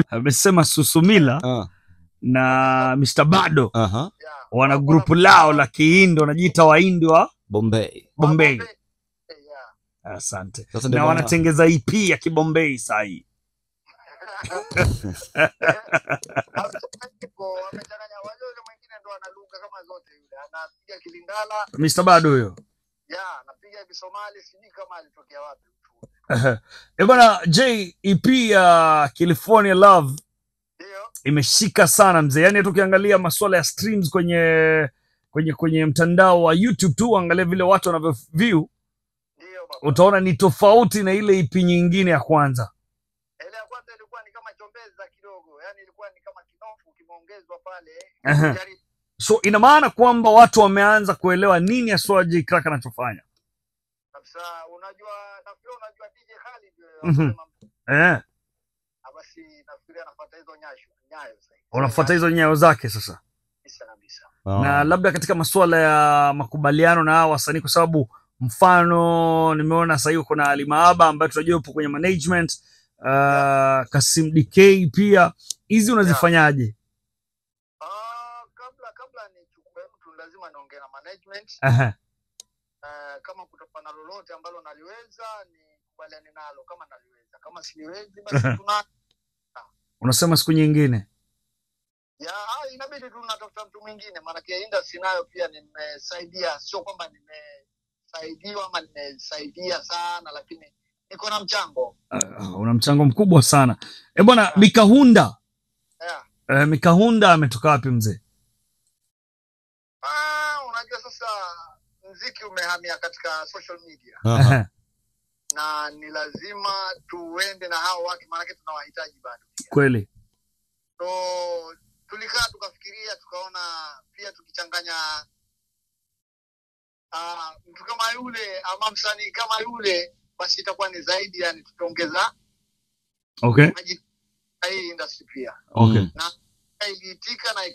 amesema Susumila na Mr. Bado wana grupu lao la Kihindi wanajiita Wahindi wa Bombay. Asante. Na wanatengeza EP ya Kibombay saa hii. Mr. Bado huyo. Napiga Kisomali sijui kama alitokea wapi. Bwana J, EP ya California Love imeshika sana mzee. Yaani tukiangalia masuala ya streams kwenye mtandao wa YouTube tu, angalia vile watu wanavyo view. Utaona ni tofauti na ile EP nyingine ya kwanza. Ile ya kwanza ilikuwa ni kama chombeza kidogo. Yaani ilikuwa ni kama kinofu kimeongezwa pale. So ina maana kwamba watu wameanza kuelewa nini aswa J Crack anachofanya. Sasa unajua DJ Khalid basi nafikiria anafuata hizo nyayo sasa. Unafuata hizo nyayo zake sasa. Kabisa. Na labda katika masuala ya makubaliano na hao wasanii, kwa sababu mfano nimeona sasa hiyo kuna Ali Maaba ambaye tunajua yupo kwenye management, Kasim DK pia. Hizi unazifanyaje? Kabla nichukue mtu lazima niongee na management. Kama kutakuwa na lolote ambalo naliweza nikubaliane nalo, kama naliweza. Kama siliwezi basi unasema siku nyingine. Inabidi tunatafuta mtu mwingine, maana kwa industry nayo pia nimesaidia, sio kwamba nimesaidiwa ama nimesaidia sana, lakini niko na mchango. Una mchango mkubwa sana. Bwana Mikahunda. Mikahunda ametoka wapi mzee? Unajua sasa muziki umehamia katika social media. Na ni lazima tuende na hao watu, maana tunawahitaji bado. Kweli. So tulikaa tukafikiria, tukaona pia tukichanganya mtu kama yule ama msanii kama yule, basi itakuwa ni zaidi, yani tutaongeza hii industry pia. Na iliitika na